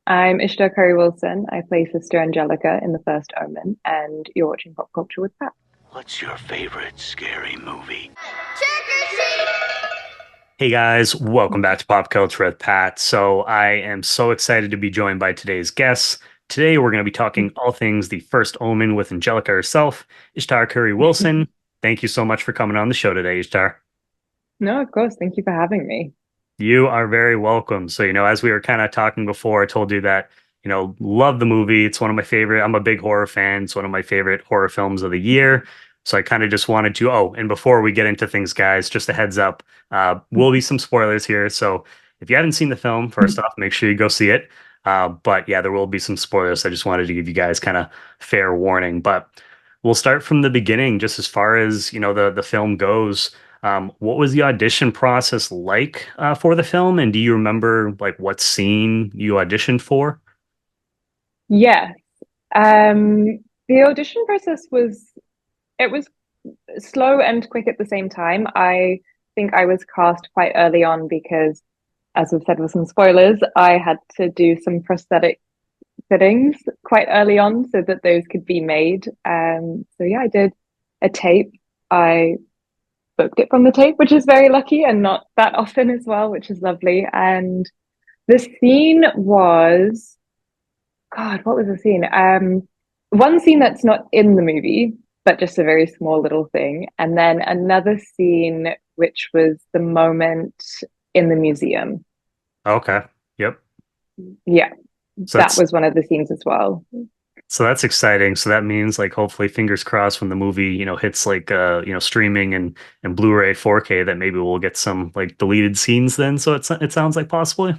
I'm Ishtar Currie-Wilson. I play Sister Anjelica in the First Omen, and you're watching Pop Culture with Pat. What's your favorite scary movie? Hey guys, welcome back to Pop Culture with Pat. So I am so excited to be joined by today's guests. Today we're going to be talking all things the First Omen with Angelica herself, Ishtar Currie-Wilson. Thank you so much for coming on the show today, Ishtar. No, of course. Thank you for having me. You are very welcome. So, as we were kind of talking before, I told you that, love the movie. It's one of my favorite. I'm a big horror fan. It's one of my favorite horror films of the year. So I kind of just wanted to, and before we get into things, guys, just a heads up, will be some spoilers here. So if you haven't seen the film, first off, make sure you go see it. But yeah, there will be some spoilers. I just wanted to give you guys kind of fair warning. But we'll start from the beginning, just as far as, the film goes. What was the audition process like for the film? And do you remember like what scene you auditioned for? Yes. The audition process was slow and quick at the same time. I think I was cast quite early on because, as we've said with some spoilers, I had to do some prosthetic fittings quite early on so that those could be made. So yeah, I did a tape. I booked it from the tape, which is very lucky and not that often as well, which is lovely. And the scene was, God, what was the scene? One scene that's not in the movie, but just a very small little thing. And then another scene, which was the moment in the museum. Okay. Yep. Yeah, So that that's was one of the scenes as well. so that's exciting. So that means like hopefully fingers crossed when the movie, hits like streaming and Blu-ray 4K that maybe we'll get some like deleted scenes then. So it sounds like possibly.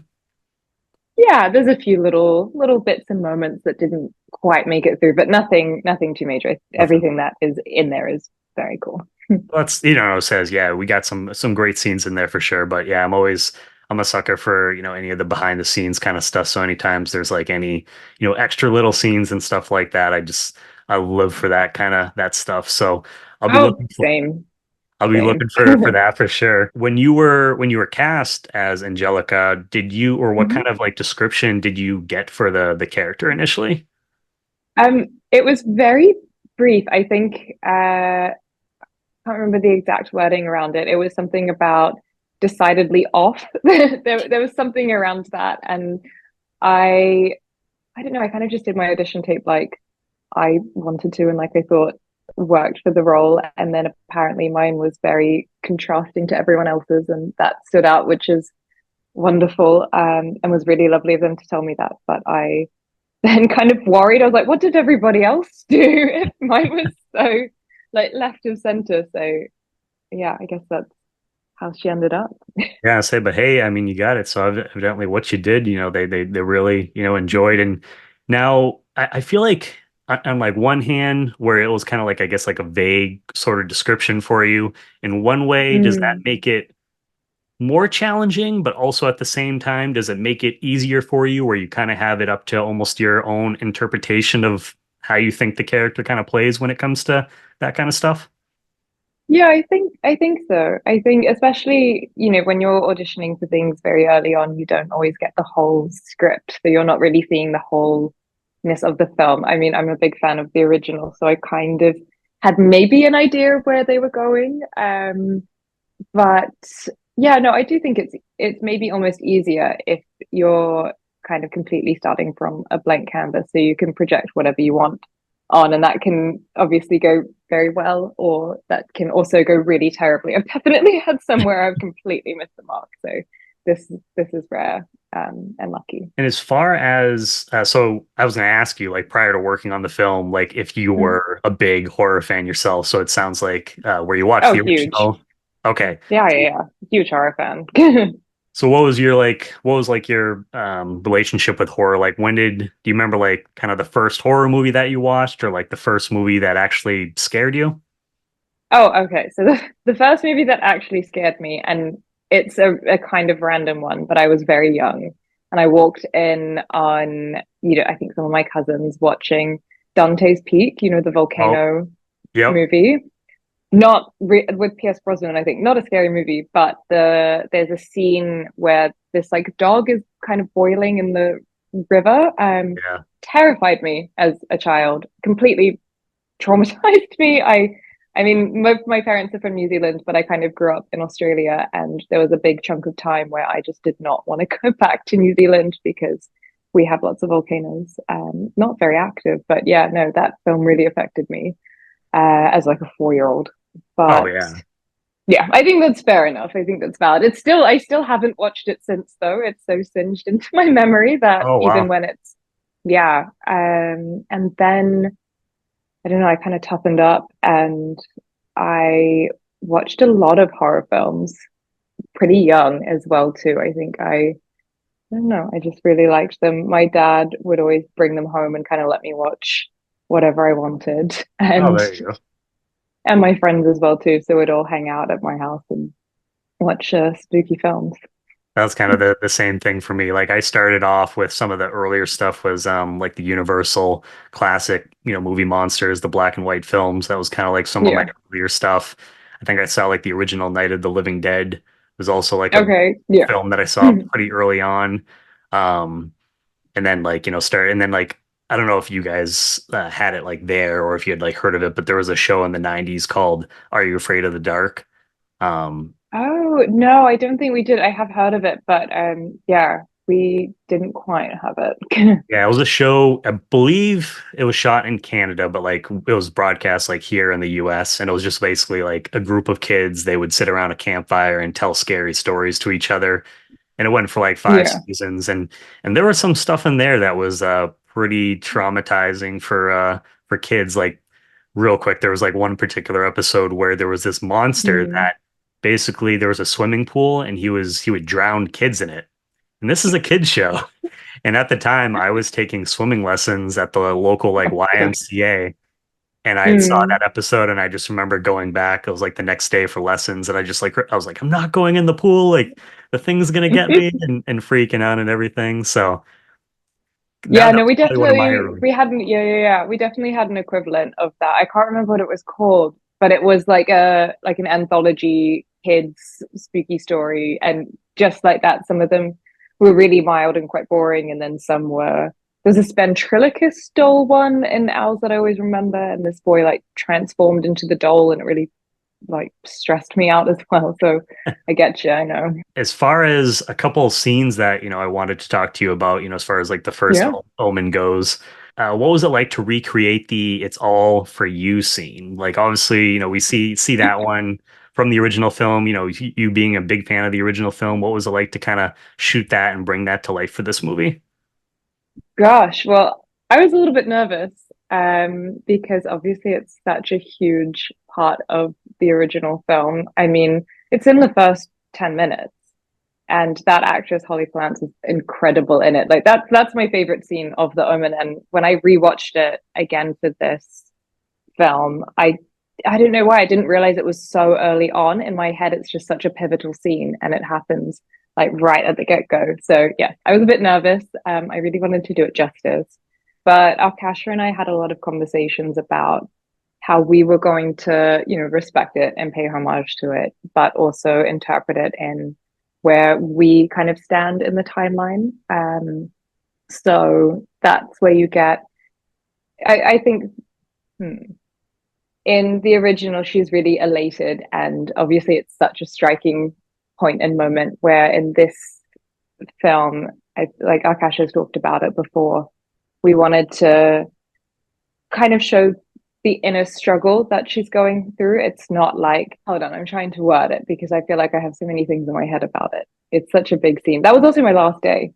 Yeah, there's a few little bits and moments that didn't quite make it through, but nothing too major. Nothing. Everything that is in there is very cool. That's it says yeah, we got some great scenes in there for sure. But yeah, I'm a sucker for, any of the behind the scenes kind of stuff. So anytimes there's like any, extra little scenes and stuff like that, I live for that kind of that stuff. So I'll be Oh, looking for same, I'll be same. looking for that for sure. When you were cast as Angelica, did you or what kind Mhm. of like description did you get for the character initially? It was very brief. I think can't remember the exact wording around it. It was something about decidedly off. There was something around that, and I I don't know. I kind of just did my audition tape like I wanted to, and like I thought worked for the role. And then apparently mine was very contrasting to everyone else's, and that stood out, which is wonderful. And was really lovely of them to tell me that. But I then kind of worried. I was like, what did everybody else do if mine was so like left of center? So yeah, I guess that's how she ended up. Yeah, I say, but hey, I mean, you got it. So evidently, what you did, they really, enjoyed. And now I feel like on like one hand, where it was kind of like I guess like a vague sort of description for you. In one way, does that Mm. make it more challenging, but also at the same time, does it make it easier for you, where you kind of have it up to almost your own interpretation of how you think the character kind of plays when it comes to that kind of stuff? Yeah, I think so. I think especially, when you're auditioning for things very early on, you don't always get the whole script. So you're not really seeing the wholeness of the film. I mean, I'm a big fan of the original, so I kind of had maybe an idea of where they were going. But yeah, no, I do think it's maybe almost easier if you're kind of completely starting from a blank canvas, so you can project whatever you want on, and that can obviously go very well, or that can also go really terribly. I've definitely had somewhere I've completely missed the mark, so this is rare and lucky. And as far as so I was going to ask you, like prior to working on the film, like if you Mm. were a big horror fan yourself. So it sounds like where you watched Oh, the huge. original. Okay. Yeah, yeah, yeah. Huge horror fan. So what was like your relationship with horror? Like do you remember like kind of the first horror movie that you watched or like the first movie that actually scared you? Oh, okay. So the first movie that actually scared me, and it's a kind of random one, but I was very young, and I walked in on, I think some of my cousins watching Dante's Peak, the Oh, volcano yep. movie. Not with Pierce Brosnan, I think. Not a scary movie, but there's a scene where this like dog is kind of boiling in the river Yeah. terrified me as a child, completely traumatized me. I mean, my parents are from New Zealand, but I kind of grew up in Australia, and there was a big chunk of time where I just did not want to go back to New Zealand because we have lots of volcanoes. Not very active, but yeah, no, that film really affected me as like a 4 year old. Oh But yeah. yeah, I think that's fair enough. I think that's valid. I still haven't watched it since though. It's so singed into my memory that Oh even wow. when it's, yeah. And then I don't know, I kind of toughened up and I watched a lot of horror films pretty young as well too. I don't know, I just really liked them. My dad would always bring them home and kind of let me watch whatever I wanted. Oh, there you go. And my friends as well too. So we'd all hang out at my house and watch spooky films. That's kind of the same thing for me. Like I started off with some of the earlier stuff was like the Universal classic, movie monsters, the black and white films. That was kind of like some of my Yeah. earlier stuff. I think I saw like the original Night of the Living Dead was also like a Okay. Yeah. film that I saw pretty early on. Um, and then like, start and then like I don't know if you guys had it like there or if you had like heard of it, but there was a show in the 90s called Are You Afraid of the Dark? Um, Oh, no, I don't think we did. I have heard of it, but yeah, we didn't quite have it. Yeah, it was a show. I believe it was shot in Canada, but like it was broadcast like here in the US. And it was just basically like a group of kids. They would sit around a campfire and tell scary stories to each other. And it went for like five Yeah. seasons. And there was some stuff in there that was pretty traumatizing for kids. Like real quick, there was like one particular episode where there was this monster Hmm. that basically there was a swimming pool and he would drown kids in it. And this is a kids show. And at the time, I was taking swimming lessons at the local like YMCA. And I saw Mm. that episode and I just remember going back. It was like the next day for lessons. And I was like, I'm not going in the pool. Like the thing's gonna get me and freaking out and everything. So Yeah, that no, was probably one of my we early. hadn't, yeah. We definitely had an equivalent of that. I can't remember what it was called, but it was like like an anthology kids spooky story. And just like that, some of them were really mild and quite boring, and then some were there's a ventriloquist doll one in Owls that I always remember, and this boy like transformed into the doll and it really like stressed me out as well. So I get you, I know. As far as a couple of scenes that, I wanted to talk to you about, as far as like the first Yeah. Omen goes, what was it like to recreate the "It's All For You" scene? Like, obviously, we see that one from the original film. You being a big fan of the original film, what was it like to kind of shoot that and bring that to life for this movie? Gosh, well, I was a little bit nervous because obviously it's such a huge part of the original film. I mean, it's in the first 10 minutes, and that actress, Holly Flance, is incredible in it. Like that's my favorite scene of The Omen. And when I rewatched it again for this film, I don't know why I didn't realize it was so early on. In my head, it's just such a pivotal scene, and it happens like right at the get-go. So yeah, I was a bit nervous. I really wanted to do it justice, but Arkasha and I had a lot of conversations about how we were going to, respect it and pay homage to it, but also interpret it in where we kind of stand in the timeline. So that's where you get. I think. In the original, she's really elated, and obviously, it's such a striking point and moment. Where in this film, like Akasha's talked about it before, we wanted to kind of show the inner struggle that she's going through. It's not like, hold on, I'm trying to word it because I feel like I have so many things in my head about it. It's such a big scene. That was also my last day.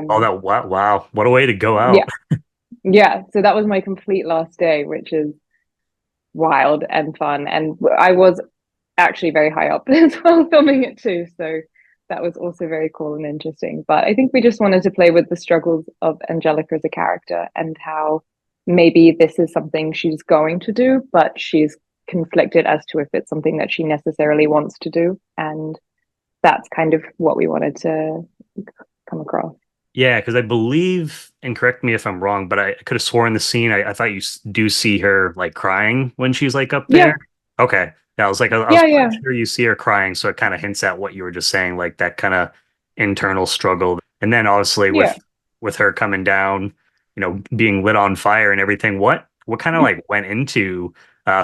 Oh, that wow, wow, what a way to go Yeah, out. yeah. So that was my complete last day, which is wild and fun. And I was actually very high up as well filming it too. So that was also very cool and interesting. But I think we just wanted to play with the struggles of Angelica as a character and how maybe this is something she's going to do, but she's conflicted as to if it's something that she necessarily wants to do. And that's kind of what we wanted to come across. Yeah, because I believe, and correct me if I'm wrong, but I could have sworn the scene. I thought you do see her like crying when she's like up Yeah, there. Okay, yeah, I was yeah, pretty yeah, sure you see her crying, so it kind of hints at what you were just saying, like that kind of internal struggle. And then obviously yeah. with her coming down, being lit on fire and everything. What kind of like went into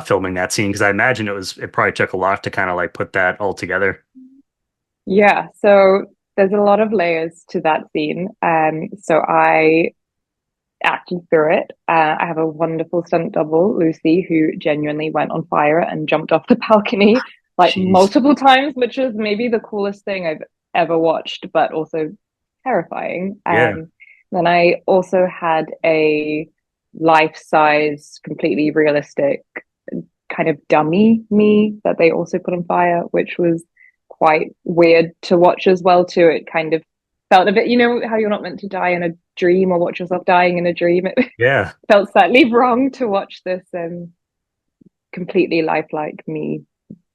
filming that scene? Because I imagine it probably took a lot to kind of like put that all together. Yeah, so there's a lot of layers to that scene. So I acted through it. I have a wonderful stunt double, Lucy, who genuinely went on fire and jumped off the balcony like Jeez. multiple times, which is maybe the coolest thing I've ever watched, but also terrifying. Yeah. Then I also had a life-size, completely realistic kind of dummy me that they also put on fire, which was quite weird to watch as well too. It kind of felt a bit, how you're not meant to die in a dream or watch yourself dying in a dream. It Yeah. felt slightly wrong to watch this completely lifelike me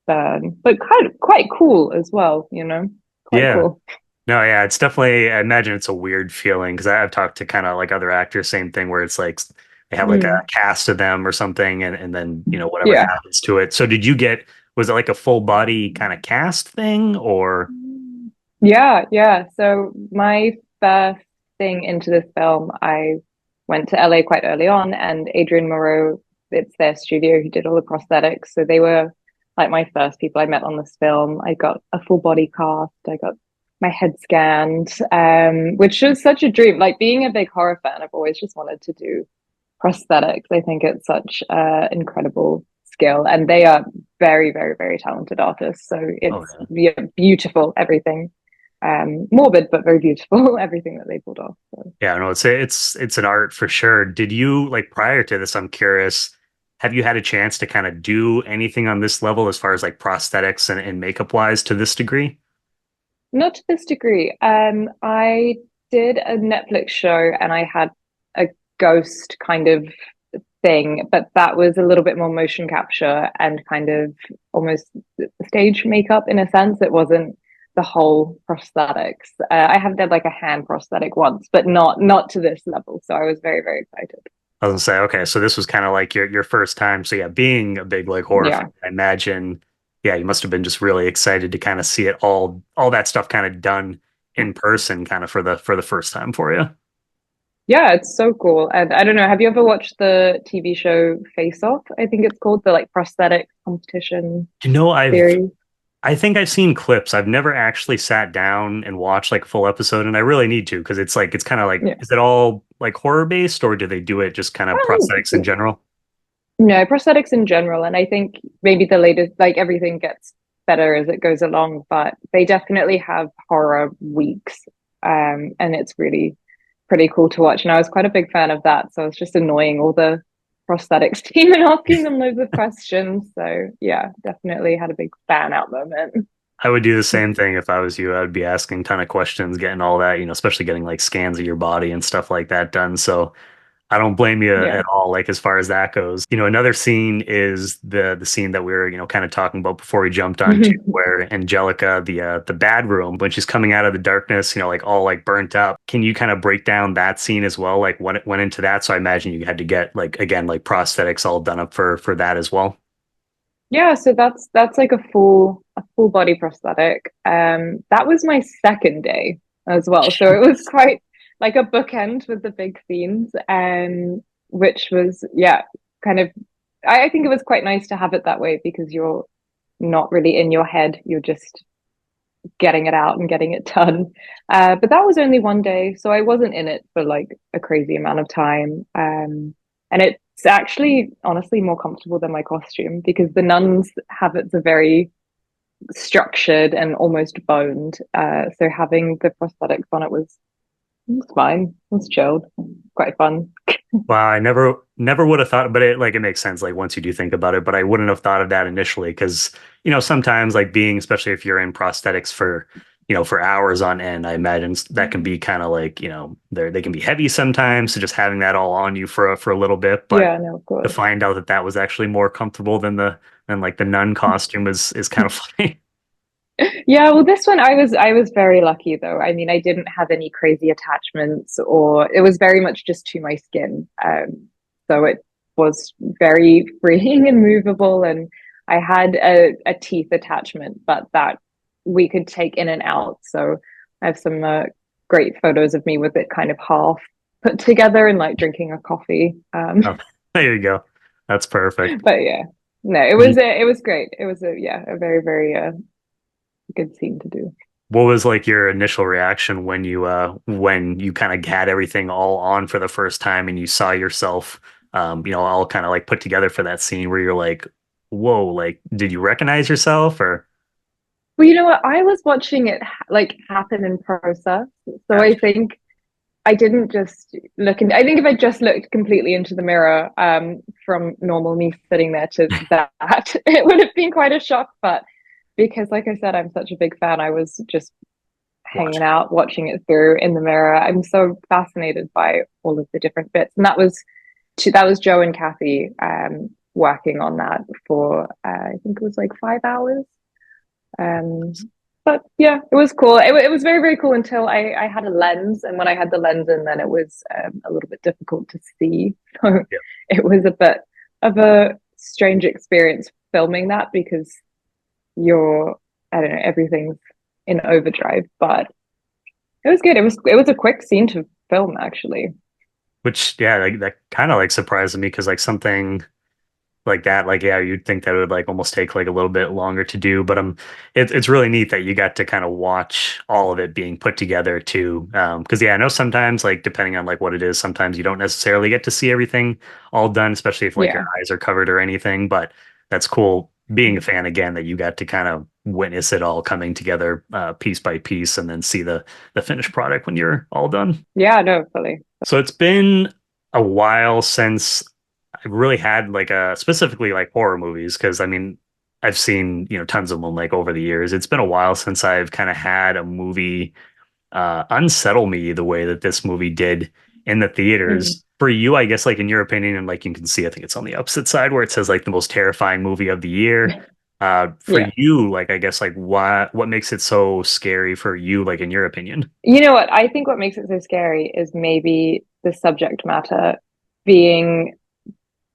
burn, but kind of quite cool as well, quite Yeah. cool. No, yeah, it's definitely, I imagine it's a weird feeling because I've talked to kind of like other actors, same thing where it's like they have like a Mm. cast of them or something and then, whatever Yeah. happens to it. So was it like a full body kind of cast thing or? Yeah, yeah. So my first thing into this film, I went to LA quite early on, and Adrian Moreau, it's their studio who did all the prosthetics. So they were like my first people I met on this film. I got a full body cast. I got my head scanned, which was such a dream. Like being a big horror fan, I've always just wanted to do prosthetics. I think it's such incredible skill, and they are very, very, very talented artists. So Oh, it's yeah. yeah, beautiful, everything. Morbid but very beautiful, everything that they pulled off. So. Yeah, no, it's an art for sure. Did you like prior to this, I'm curious, have you had a chance to kind of do anything on this level as far as like prosthetics and makeup wise to this degree? Not to this degree. I did a Netflix show and I had a ghost kind of thing, but that was a little bit more motion capture and kind of almost stage makeup in a sense. It wasn't the whole prosthetics. I have done like a hand prosthetic once, but not to this level. So I was very, very excited. I was gonna say, okay, so this was kind of like your first time. So yeah, being a big like horror Yeah. fan, I imagine, yeah, you must have been just really excited to kind of see it all that stuff kind of done in person, kind of for the first time for you. Yeah, it's so cool. And I don't know, have you ever watched the TV show Face Off? I think it's called the like prosthetic competition You know, series. I think I've seen clips. I've never actually sat down and watched like a full episode, and I really need to because it's kind of like, Yeah. is it all like horror based or do they do it just kind of prosthetics in Um, general? no, prosthetics in general. And I think maybe the latest, like everything gets better as it goes along, but they definitely have horror weeks. And it's really pretty cool to watch. And I was quite a big fan of that. So I was just annoying all the prosthetics team and asking them loads of questions. So yeah, definitely had a big fan out moment. I would do the same thing if I was you. I would be asking a ton of questions, getting all that, especially getting like scans of your body and stuff like that done. So I don't blame you Yeah. at all, like as far as that goes. Another scene is the scene that we were, kind of talking about before we jumped on to where Angelica, the bad room, when she's coming out of the darkness, like all like burnt up. Can you kind of break down that scene as well? Like when it went into that. So I imagine you had to get like again like prosthetics all done up for that as well. Yeah, so that's like a full body prosthetic. That was my second day as well. So it was quite like a bookend with the big themes, which was yeah, kind of I think it was quite nice to have it that way because you're not really in your head, you're just getting it out and getting it done. But that was only one day, so I wasn't in it for like a crazy amount of time. And it's actually honestly more comfortable than my costume because the nuns' habits are very structured and almost boned. So having the prosthetics on it was fine. It was chilled, quite fun. Wow, I never would have thought, but it makes sense like once you do think about it, but I wouldn't have thought of that initially because sometimes like being especially if you're in prosthetics for for hours on end, I imagine that can be kind of like they can be heavy sometimes, so just having that all on you for a little bit, but Yeah, no, of to course. find out that that was actually more comfortable than like the nun costume is kind of funny. Yeah, well, this one I was very lucky though. I mean, I didn't have any crazy attachments, or it was very much just to my skin. So it was very freeing and movable, and I had a teeth attachment, but that we could take in and out. So I have some great photos of me with it kind of half put together and like drinking a coffee. Oh, there you go. That's perfect. But yeah, no, it was great. It was a very very good scene to do. What was like your initial reaction when you kind of had everything all on for the first time and you saw yourself all kind of like put together for that scene where you're like, whoa, like did you recognize yourself or Well, you know what? I was watching it like happen in process, so I think I didn't just look in. I think if I just looked completely into the mirror, from normal me sitting there to that, it would have been quite a shock. But because, like I said, I'm such a big fan, I was just hanging watching? out, watching it through in the mirror. I'm so fascinated by all of the different bits, and that was Joe and Kathy working on that for I think it was like 5 hours. Um, but yeah, it was cool. It was very, very cool until I had a lens. And when I had the lens in, then it was a little bit difficult to see. So Yeah. it was a bit of a strange experience filming that because I don't know, everything's in overdrive, but it was good. It was a quick scene to film, actually. Which yeah, like that kind of like surprised me because like something like that, like yeah, you'd think that it would like almost take like a little bit longer to do, but it's really neat that you got to kind of watch all of it being put together too. Because yeah, I know sometimes like depending on like what it is, sometimes you don't necessarily get to see everything all done, especially if like your Yeah. eyes are covered or anything. But that's cool being a fan again that you got to kind of witness it all coming together piece by piece and then see the finished product when you're all done. Yeah, no, fully. So it's been a while since I really had like a specifically like horror movies because I mean I've seen tons of them like over the years. It's been a while since I've kind of had a movie unsettle me the way that this movie did in the Mm. theaters. For you, I guess like in your opinion, and like you can see, I think it's on the opposite side where it says like the most terrifying movie of the year. For Yeah. you, like I guess like what makes it so scary for you, like in your opinion? You know what? I think what makes it so scary is maybe the subject matter being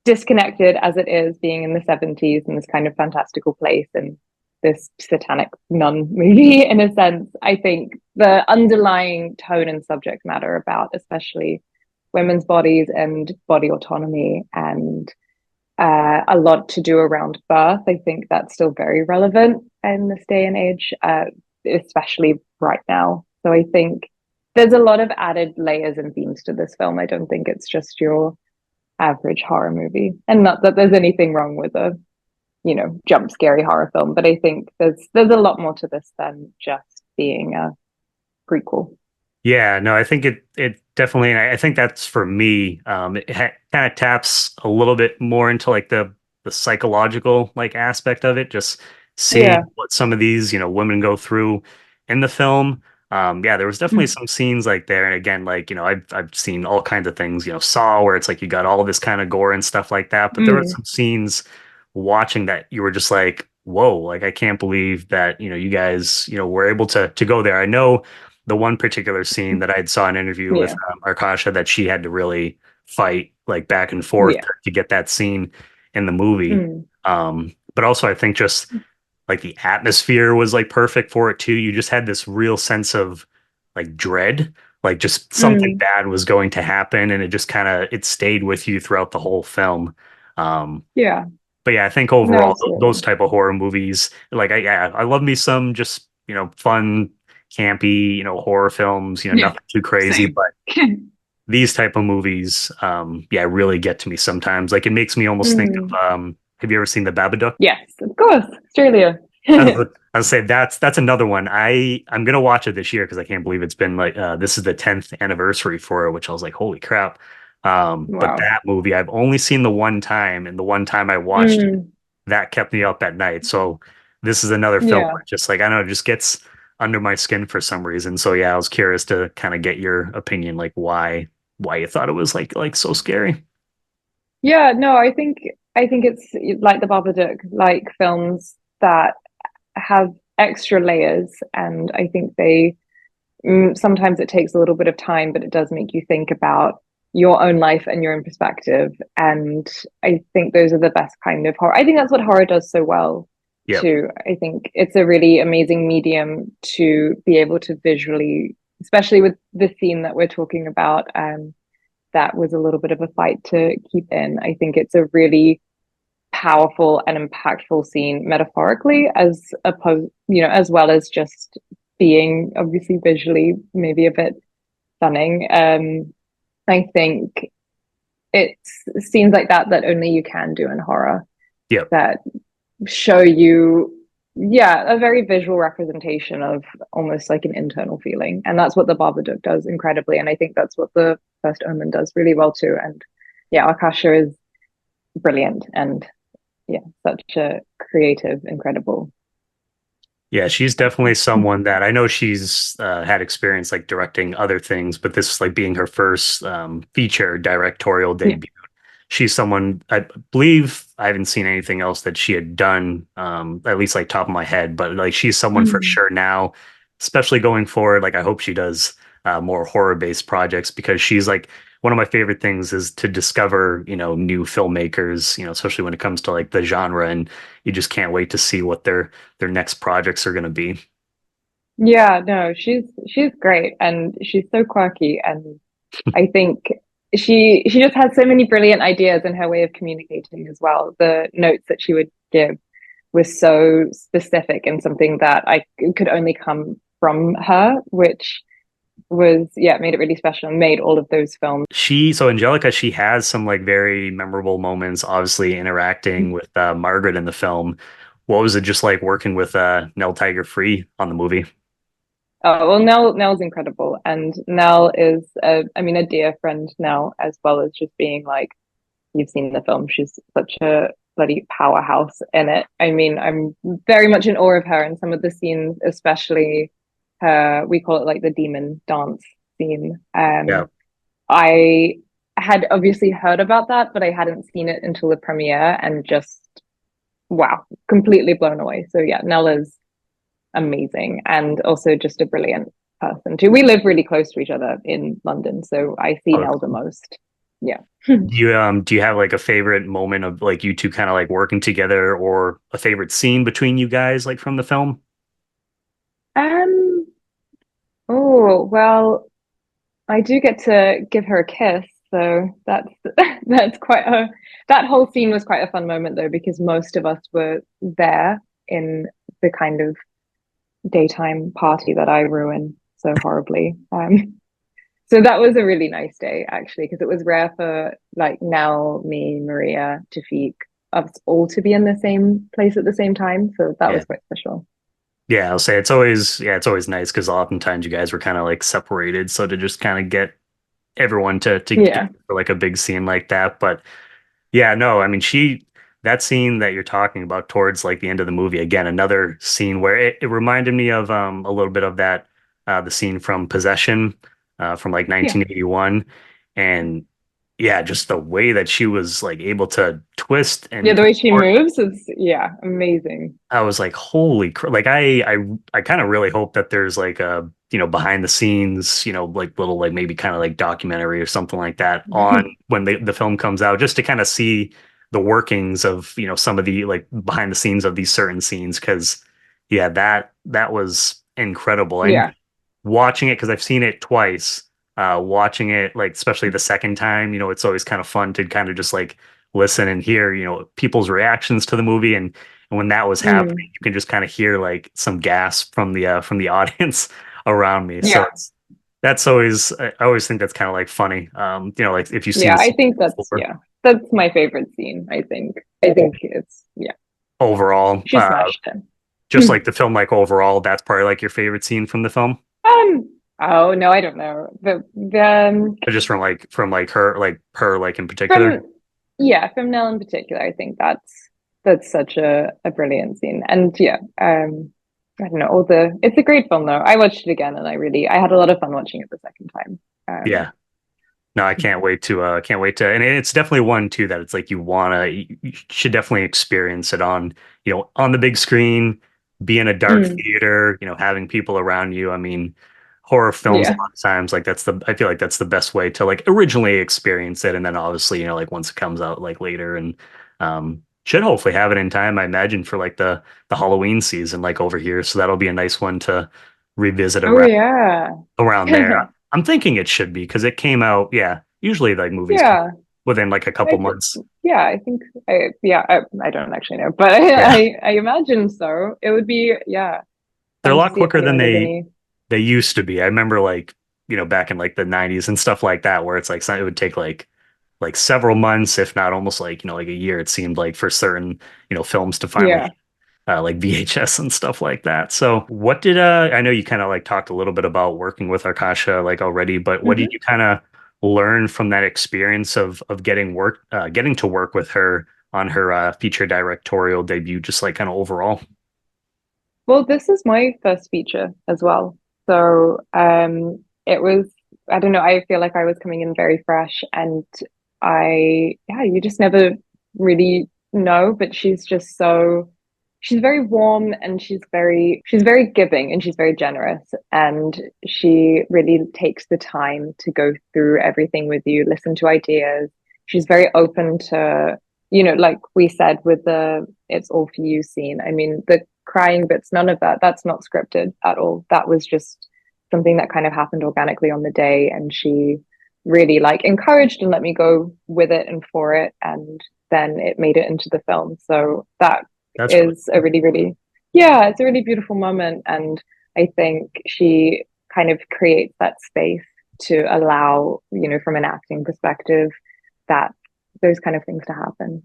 disconnected as it is, being in the 70s in this kind of fantastical place and this satanic nun movie, in a sense. I think the underlying tone and subject matter about, especially women's bodies and body autonomy and a lot to do around birth. I think that's still very relevant in this day and age, especially right now. So I think there's a lot of added layers and themes to this film. I don't think it's just your average horror movie, and not that there's anything wrong with a jump scary horror film, but I think there's a lot more to this than just being a prequel. Yeah, no, I think it definitely, and I think that's for me. It kind of taps a little bit more into like the psychological like aspect of it, just seeing Yeah. what some of these women go through in the film. Yeah, there was definitely Mm. some scenes like there, and again, like I've seen all kinds of things, Saw, where it's like you got all this kind of gore and stuff like that, but there were Mm. some scenes watching that you were just like, whoa, like I can't believe that you guys were able to go there. I know the one particular scene that I had saw an interview with Yeah. Arkasha that she had to really fight like back and forth Yeah. to get that scene in the movie. Mm. But also I think just like the atmosphere was like perfect for it too. You just had this real sense of like dread, like just something Mm. bad was going to happen, and it just kind of it stayed with you throughout the whole film. Um, Yeah. but yeah, I think No, overall those absolutely. type of horror movies, like I love me some just fun, campy horror films. Yeah. Nothing too crazy, Same. but these type of movies, yeah, really get to me sometimes. Like it makes me almost think Mm. of have you ever seen The Babadook? Yes, of course, Australia. I'll say that's another one. I'm gonna watch it this year because I can't believe it's been like this is the 10th anniversary for it, which I was like, holy crap. But Wow. that movie I've only seen the one time, and the one time I watched it, Mm. that kept me up at night. So this is another film Yeah. where it's just like I don't know, it just gets under my skin for some reason. So yeah, I was curious to kind of get your opinion, like why you thought it was like so scary. Yeah, no, I think it's like the Babadook, like films that have extra layers, and I think sometimes it takes a little bit of time, but it does make you think about your own life and your own perspective. And I think those are the best kind of horror. I think that's what horror does so well Yep. too. I think it's a really amazing medium to be able to visually especially with the scene that we're talking about. That was a little bit of a fight to keep in. I think it's a really powerful and impactful scene metaphorically, as opposed, as well as just being obviously visually maybe a bit stunning. I think it's scenes like that only you can do in horror, Yep. that show you, yeah, a very visual representation of almost like an internal feeling. And that's what the Babadook does incredibly. And I think that's what the First Omen does really well too. And yeah, Arkasha is brilliant and yeah, such a creative, incredible. Yeah, she's definitely someone that I know she's had experience like directing other things, but this is like being her first feature directorial Yeah. debut. She's someone I believe I haven't seen anything else that she had done, at least like top of my head, but like she's someone for Mm. sure now, especially going forward. Like I hope she does more horror-based projects because she's like one of my favorite things is to discover, new filmmakers, especially when it comes to like the genre, and you just can't wait to see what their next projects are going to be. Yeah, no, she's great and she's so quirky and I think she just has so many brilliant ideas in her way of communicating as well. The notes that she would give was so specific and something that I could only come from her, which was yeah, made it really special and made all of those films. So Angelica, she has some like very memorable moments, obviously interacting with Margaret in the film. What was it just like working with Nell Tiger Free on the movie? Oh well, Nell's incredible, and Nell is I mean a dear friend now, as well as just being like you've seen the film. She's such a bloody powerhouse in it. I mean, I'm very much in awe of her and some of the scenes, especially her. We call it like the demon dance scene. Yeah. I had obviously heard about that, but I hadn't seen it until the premiere, and just wow, completely blown away. So yeah, Nell is amazing and also just a brilliant person too. We live really close to each other in London, so I see Oh, Nell the most. Yeah. do you have like a favorite moment of like you two kind of like working together or a favorite scene between you guys like from the film? Um, oh, well, I do get to give her a kiss, so that's that's quite a that whole scene was quite a fun moment though, because most of us were there in the kind of daytime party that I ruin so horribly. So that was a really nice day actually, because it was rare for like Nell, me, Maria, Tafik, us all to be in the same place at the same time. So that Yeah. was quite special. Yeah, I'll say it's always nice because oftentimes you guys were kind of like separated. So to just kind of get everyone to get Yeah. for like a big scene like that. But yeah, no, I mean that scene that you're talking about towards like the end of the movie, again, another scene where it reminded me of a little bit of that the scene from Possession from like Yeah. 1981. And yeah, just the way that she was like able to twist Yeah, and the way she contort. moves is yeah, amazing. I was like, holy crap. Like I kind of really hope that there's like a, behind the scenes, like little like maybe kind of like documentary or something like that on when the film comes out, just to kind of see the workings of, some of the like behind the scenes of these certain scenes. Cause yeah, that was incredible. And Yeah. watching it, because I've seen it twice, watching it like especially the second time, it's always kind of fun to kind of just like listen and hear, people's reactions to the movie. And when that was happening, Mm. you can just kind of hear like some gasp from the audience around me. So Yeah. that's always I always think that's kind of like funny. Like if you've seen Yeah, the I scene think that's before. yeah. That's my favorite scene, I think. I think it's yeah. Overall, She smashed just it. like the film, like overall, that's probably like your favorite scene from the film. Oh no, I don't know. Or just from like her like in particular. From yeah, from Nell in particular, I think that's such a brilliant scene. And yeah, I don't know, all the it's a great film though. I watched it again and I had a lot of fun watching it the second time. Yeah. No, I can't wait to, and it's definitely one too that it's like you should definitely experience it on, on the big screen, be in a dark mm, theater, having people around you. I mean, horror films a yeah. lot of times, like I feel like that's the best way to like originally experience it. And then obviously, like once it comes out like later and, should hopefully have it in time, I imagine for like the Halloween season, like over here. So that'll be a nice one to revisit Oh around yeah. there. I'm thinking it should be because it came out, yeah. Usually like movies come Yeah. within like a I couple th months. yeah, I think I don't actually know, but Yeah. I imagine so. It would be yeah, They're a fun to lot see if quicker than anyone does any. they used to be. I remember like, back in like the 90s and stuff like that, where it's like it would take like several months, if not almost like, like a year, it seemed like for certain, films to finally Yeah. like VHS and stuff like that. So what did I know you kind of like talked a little bit about working with Arkasha like already, but what did Hmm. you kind of learn from that experience of getting to work with her on her feature directorial debut, just like kind of overall? Well, this is my first feature as well. So, it was, I don't know, I feel like I was coming in very fresh and yeah, you just never really know, but she's just so, she's very warm and she's very giving and she's very generous. And she really takes the time to go through everything with you, listen to ideas. She's very open to, like we said with the It's All For You scene. I mean, the crying bits, none of that. That's not scripted at all. That was just something that kind of happened organically on the day. And she really like encouraged and let me go with it and for it. And then it made it into the film. So that That's really is a really, really, yeah, it's a really beautiful moment. And I think she kind of creates that space to allow, from an acting perspective, that those kind of things to happen.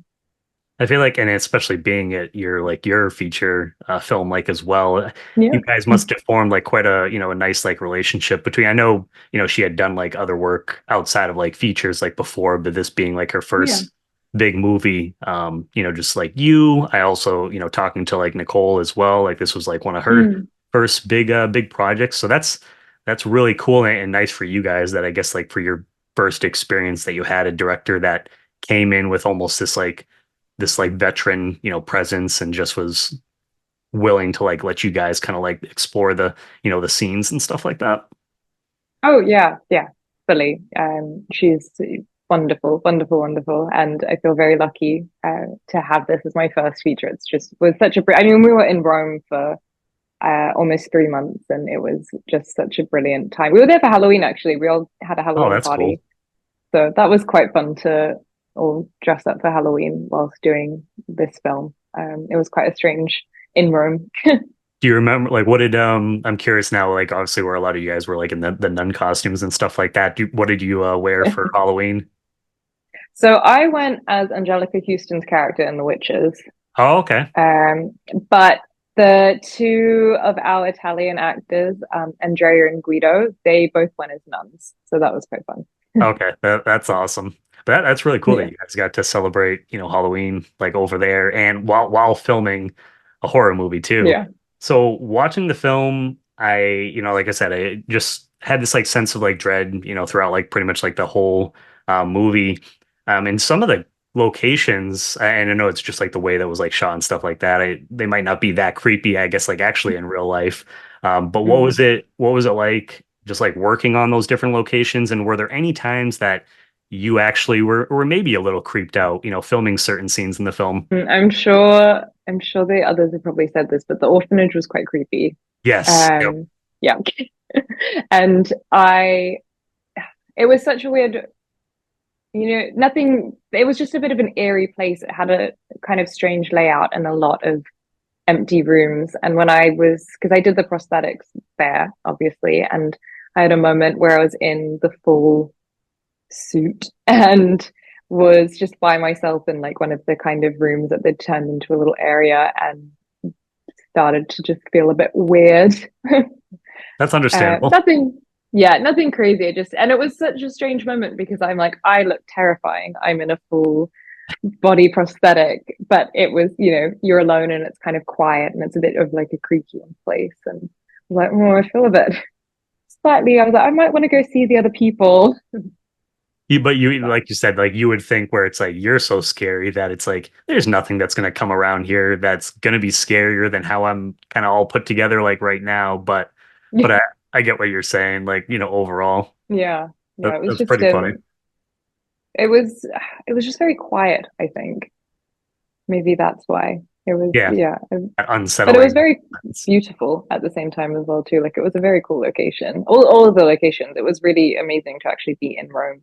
I feel like, and especially being at your feature film like as well, Yeah. you guys must have formed like quite a a nice like relationship between. I know she had done like other work outside of like features like before, but this being like her Yeah. first big movie, just like you. I also talking to like Nicole as well. Like this was like one of her Mm. first big projects, so that's really cool and nice for you guys. That I guess like for your first experience that you had a director that came in with almost this like veteran, presence and just was willing to like let you guys kind of like explore the scenes and stuff like that. Oh yeah, yeah, fully. She's wonderful, wonderful, wonderful, and I feel very lucky to have this as my first feature. It's just was such a. I mean, we were in Rome for almost 3 months, and it was just such a brilliant time. We were there for Halloween actually. We all had a Oh, Halloween that's cool. party, so that was quite fun to all dress up for Halloween whilst doing this film. It was quite a strange in Rome. Do you remember like what did I'm curious now, like obviously where a lot of you guys were like in the nun costumes and stuff like that. What did you wear for Halloween? So I went as Angelica Houston's character in The Witches. Oh, okay. Um, but the two of our Italian actors, Andrea and Guido, they both went as nuns. So that was quite fun. Okay. That's awesome. But that's really cool that Yeah. you guys got to celebrate, Halloween like over there and while filming a horror movie too. Yeah. So watching the film, like I said, I just had this like sense of like dread, throughout like pretty much like the whole movie. And some of the locations, and I know it's just like the way that was like shot and stuff like that. They might not be that creepy, I guess, like actually in real life. But what was Mm. it? What was it like? Just like working on those different locations, and were there any times that you actually were maybe a little creeped out, filming certain scenes in the film? I'm sure the others have probably said this, but the orphanage was quite creepy. Yes. Yep. Um, yeah. And it was such a weird, nothing, it was just a bit of an eerie place. It had a kind of strange layout and a lot of empty rooms. And because I did the prosthetics there, obviously, and I had a moment where I was in the full suit and was just by myself in like one of the kind of rooms that they'd turned into a little area and started to just feel a bit weird. That's understandable. Nothing, yeah, nothing crazy. And it was such a strange moment because I'm like, I look terrifying. I'm in a full body prosthetic, but it was, you're alone and it's kind of quiet and it's a bit of like a creaky place. And I was like, oh, I feel a bit slightly, I was like, I might want to go see the other people. But But like you said, like you would think where it's like you're so scary that it's like there's nothing that's gonna come around here that's gonna be scarier than how I'm kind of all put together like right now. But I get what you're saying. Like overall, yeah, yeah, that's pretty funny. it was, it was just very quiet, I think. Maybe that's why. It was, Yeah, yeah, but it was unsettling. very beautiful at the same time as well too. Like it was a very cool location. All of the locations. It was really amazing to actually be in Rome,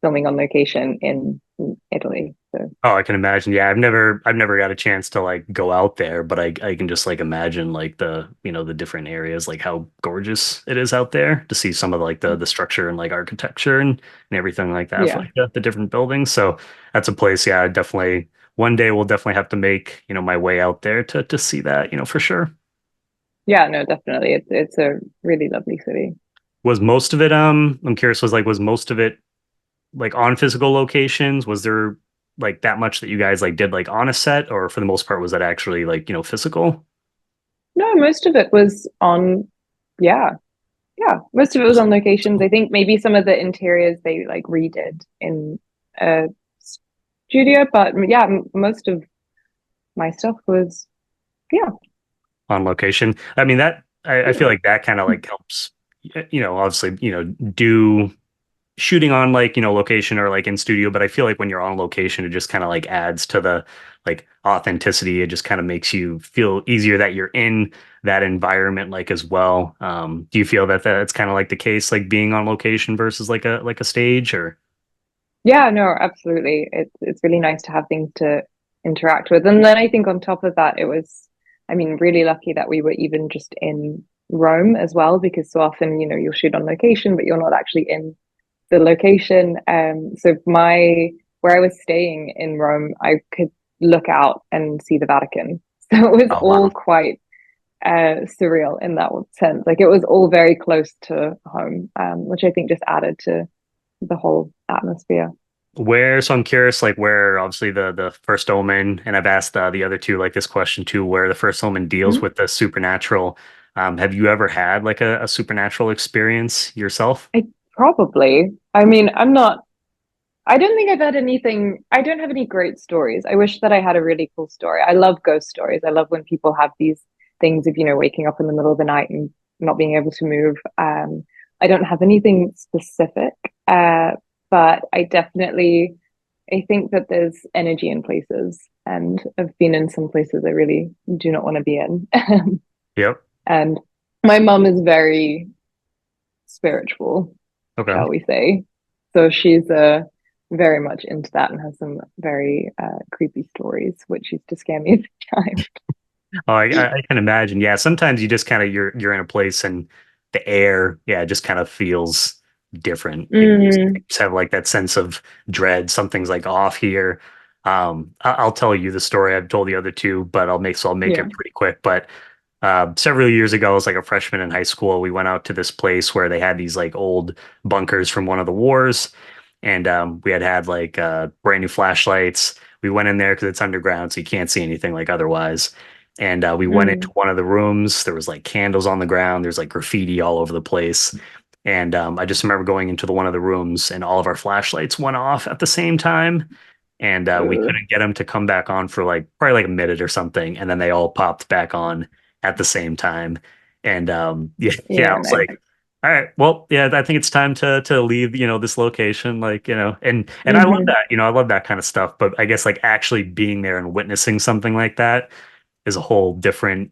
filming on location in Italy. So Oh, I can imagine. Yeah, I've never got a chance to like go out there, but I can just like imagine like the different areas, like how gorgeous it is out there to see some of like the structure and like architecture and everything like that for yeah, like the different buildings. So that's a place, yeah, definitely one day we'll definitely have to make, my way out there to see that, for sure. yeah, no, definitely. It's a really lovely city. Was most of it, I'm curious, was most of it like on physical locations? Was there like that much that you guys like did like on a set, or for the most part was that actually like, physical? No, most of it was on, yeah, yeah, most of it was on locations. I think maybe some of the interiors they like redid in a studio, but yeah, most of my stuff was, yeah. On location. I mean that I feel like that kind of like helps, obviously, do shooting on like, location or like in studio, but I feel like when you're on location, it just kind of like adds to the like authenticity. It just kind of makes you feel easier that you're in that environment like as well. Do you feel that that's kind of like the case, like being on location versus like a stage or? Yeah, no, absolutely. It's really nice to have things to interact with. And then I think on top of that, it was, I mean, really lucky that we were even just in Rome as well, because so often, you'll shoot on location, but you're not actually in the location. So where I was staying in Rome, I could look out and see the Vatican. So it was Oh all wow. quite surreal in that sense. Like it was all very close to home, which I think just added to the whole atmosphere. So I'm curious, like where obviously the First Omen, and I've asked the other two like this question too, where the First Omen deals Mhm. with the supernatural. Have you ever had like a supernatural experience yourself? I probably, I mean, I don't think I've had anything, I don't have any great stories. I wish that I had a really cool story. I love ghost stories. I love when people have these things of, waking up in the middle of the night and not being able to move. I don't have anything specific, but I think that there's energy in places, and I've been in some places I really do not want to be in. Yep. And my mum is very spiritual, Okay. shall we say. So she's very much into that and has some very creepy stories, which used to scare me every Oh, I can imagine. Yeah, sometimes you just kind of you're in a place and the air, yeah, just kind of feels different. Like you time. just have like that sense of dread. Something's like off here. I'll tell you the story I've told the other two, but I'll make Yeah. it pretty quick. But several years ago, I was like a freshman in high school. We went out to this place where they had these like old bunkers from one of the wars, and we had like brand new flashlights. We went in there because it's underground, so you can't see anything like otherwise. And we went into Mm. one of the rooms. There was like candles on the ground. There's like graffiti all over the place. And I just remember going into one of the rooms, and all of our flashlights went off at the same time. And we Uh, couldn't get them to come back on for like probably like a minute or something. And then they all popped back on at the same time. And yeah, yeah, I yeah, was no. like, all right, well, yeah, I think it's time to leave, this location. Like, and I love Hmm. that, I love that kind of stuff. But I guess like actually being there and witnessing something like that is a whole different,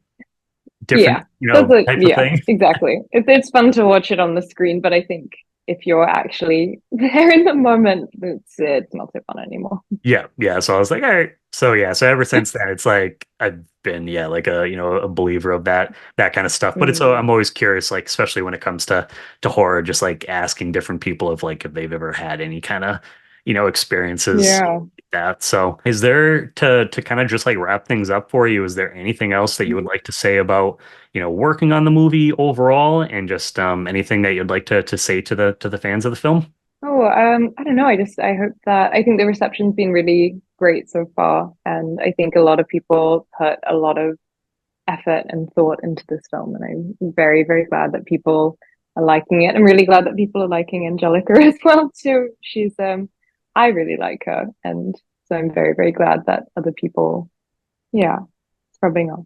Yeah. type of Yeah, thing. exactly. It's fun to watch it on the screen, but I think if you're actually there in the moment, it's not so fun anymore. Yeah, yeah. So I was like, all right. So yeah, so ever since then, it's like I've been, yeah, like a believer of that kind of stuff. But Mm. I'm always curious, like especially when it comes to horror, just like asking different people if they've ever had any kind of, experiences Yeah. like that. So is there to kind of just like wrap things up for you? Is there anything else that you would Mhm. like to say about, working on the movie overall, and just anything that you'd like to say to the fans of the film? Oh, I don't know. I hope that I think the reception's been really great so far, and I think a lot of people put a lot of effort and thought into this film, and I'm very, very glad that people are liking it. I'm really glad that people are liking Angelica as well too. I really like her, and so I'm very, very glad that other people, yeah, it's rubbing off.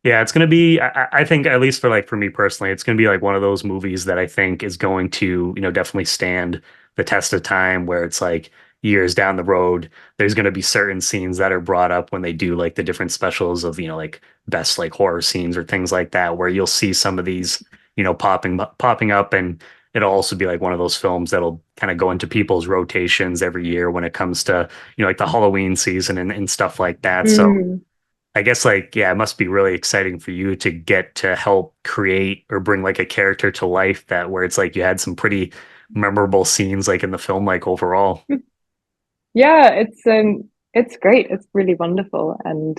Yeah, it's gonna be. I think at least for me personally, it's gonna be like one of those movies that I think is going to definitely stand the test of time. Where it's like years down the road, there's going to be certain scenes that are brought up when they do like the different specials of, like best like horror scenes or things like that, where you'll see some of these, popping up, and it'll also be like one of those films that'll kind of go into people's rotations every year when it comes to, like the Halloween season and stuff like that. So Mm. I guess like, yeah, it must be really exciting for you to get to help create or bring like a character to life that where it's like you had some pretty memorable scenes like in the film, like overall. Yeah, it's great. It's really wonderful. And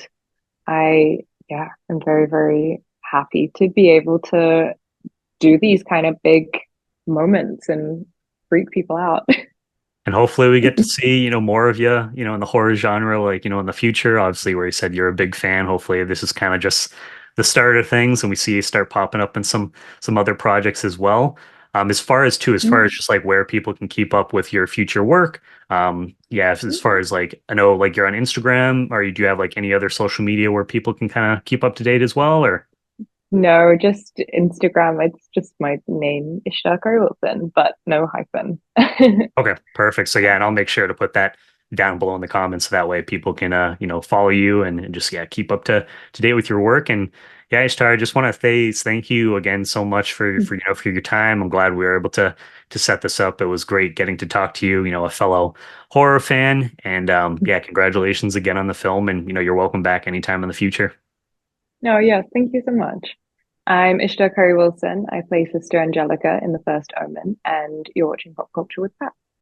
I yeah, I'm very, very happy to be able to do these kind of big moments and freak people out. And hopefully we get to see, more of you, in the horror genre, like, in the future, obviously, where you said you're a big fan. Hopefully this is kind of just the start of things and we see you start popping up in some other projects as well. As far as just like where people can keep up with your future work. Yeah, as far as like I know like you're on Instagram, or do you have like any other social media where people can kind of keep up to date as well, or No, just Instagram. It's just my name, Ishtar Currie-Wilson, but no hyphen. okay, perfect. So yeah, and I'll make sure to put that down below in the comments so that way people can follow you and just yeah, keep up to date with your work. And yeah, Ishtar, I just want to say thank you again so much for your time. I'm glad we were able to set this up. It was great getting to talk to you, a fellow horror fan. And yeah, congratulations again on the film, and you're welcome back anytime in the future. No, yes, thank you so much. I'm Ishtar Currie-Wilson. I play Sister Anjelica in the First Omen, and you're watching Pop Culture with Pat.